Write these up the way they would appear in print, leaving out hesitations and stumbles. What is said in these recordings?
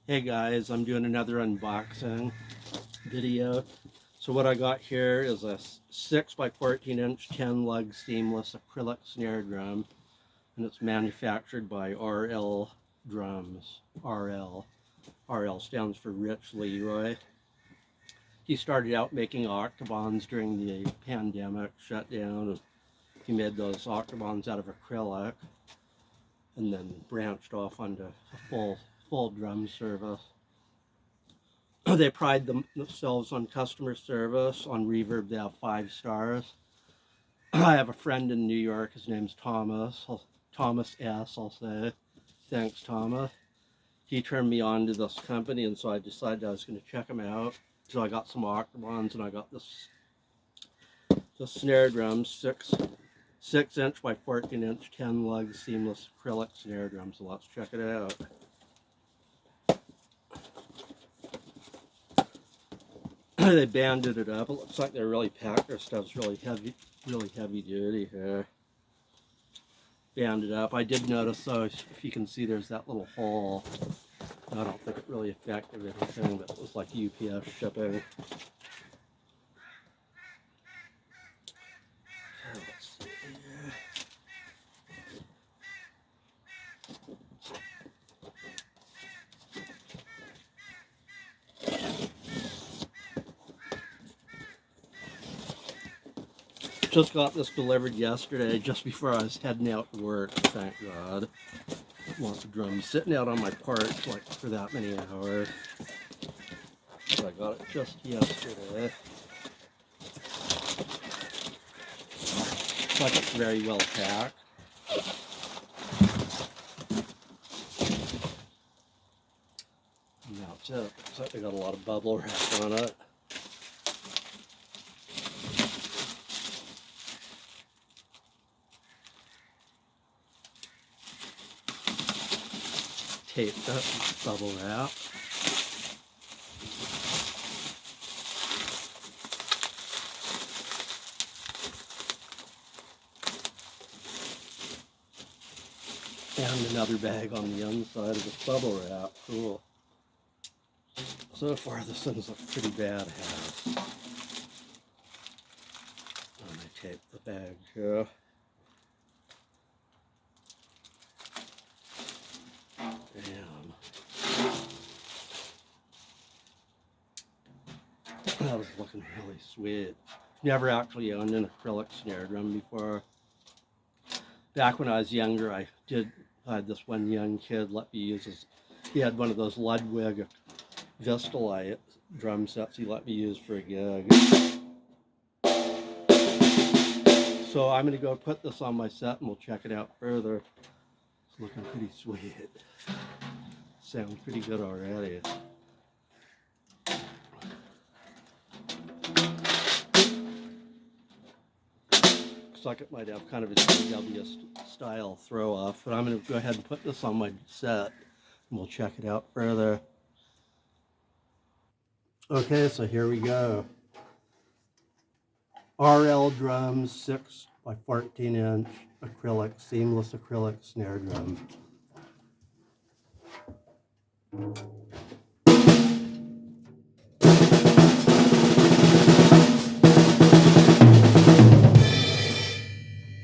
Hey guys, I'm doing another unboxing video. So what I got here is a 6 by 14 inch 10 lug seamless acrylic snare drum, and it's manufactured by RL Drums. RL stands for Rich Leroy. He started out making octobons during the pandemic shutdown. He made those octobons out of acrylic and then branched off onto a full drum service. They pride themselves on customer service. On Reverb, they have 5 stars. I have a friend in New York. His name's Thomas. Thomas S. I'll say. Thanks, Thomas. He turned me on to this company, and so I decided I was going to check him out. So I got some octobons, and I got this snare drum, 6-inch by 14-inch 10 lug seamless acrylic snare drum. So let's check it out. They banded it up. It looks like they're really packed. Their stuff's really heavy duty here. Banded up. I did notice though, if you can see, there's that little hole. I don't think it really affected anything, but it was like UPS shipping. Let's see here. Just got this delivered yesterday, just before I was heading out to work, thank God. Lots of drums sitting out on my porch like for that many hours. So I got it just yesterday. Looks like it's very well packed. And that's it. Looks like they got a lot of bubble wrap on it. Taped up bubble wrap. And another bag on the inside of this bubble wrap. Cool. So far this thing's a pretty badass. And I taped the bag here. That was looking really sweet. Never actually owned an acrylic snare drum before. Back when I was younger, I had this one young kid let me use his. He had one of those Ludwig Vistalite drum sets he let me use for a gig. So I'm going to go put this on my set and we'll check it out further. It's looking pretty sweet. Sounds pretty good already. Looks like it might have kind of a DW style throw off, but I'm going to go ahead and put this on my set and we'll check it out further. Okay, so here we go. RL Drums 6 by 14 inch acrylic, seamless acrylic snare drum.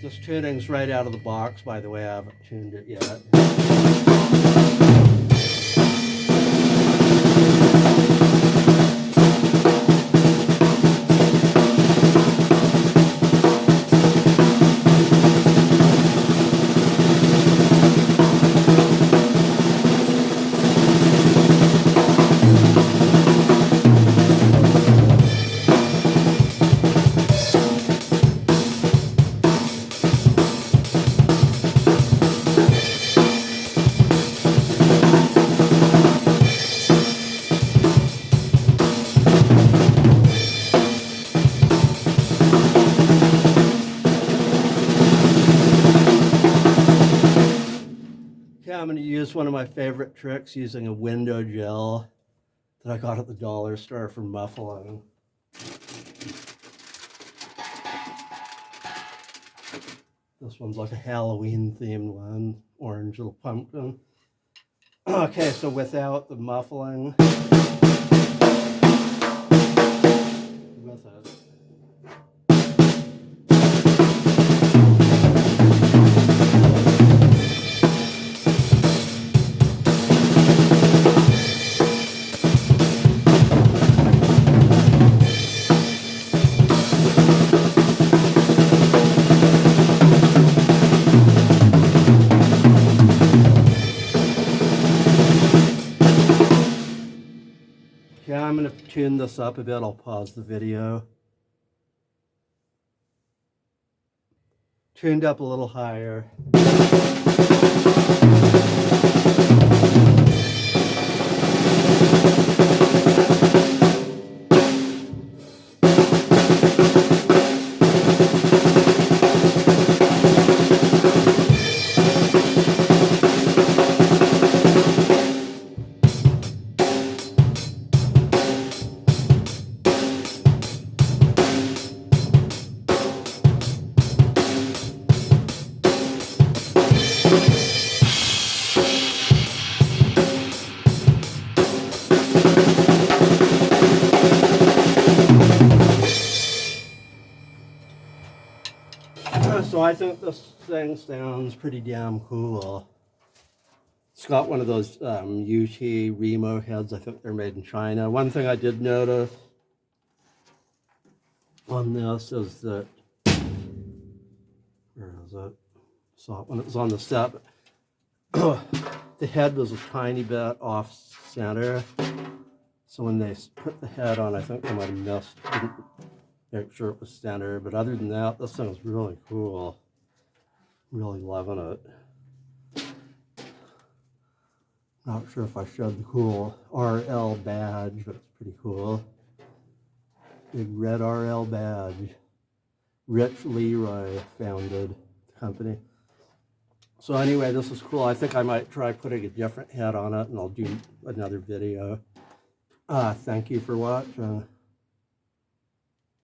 This tuning's right out of the box, by the way. I haven't tuned it yet. Okay, I'm going to use one of my favorite tricks using a window gel that I got at the dollar store for muffling. This one's like a Halloween themed one, orange little pumpkin. Okay, so without the muffling with it. Okay, I'm going to tune this up a bit. I'll pause the video. Tuned up a little higher. So I think this thing sounds pretty damn cool. It's got one of those UT Remo heads. I think they're made in China. One thing I did notice on this is that, where is it? Saw it when it was on the set. The head was a tiny bit off center. So when they put the head on, I think they might have missed, didn't make sure it was center. But other than that, this thing is really cool. Really loving it. Not sure if I showed the cool RL badge, but it's pretty cool. Big red RL badge. Rich Leroy founded the company. So anyway, this is cool. I think I might try putting a different head on it, and I'll do another video. Thank you for watching.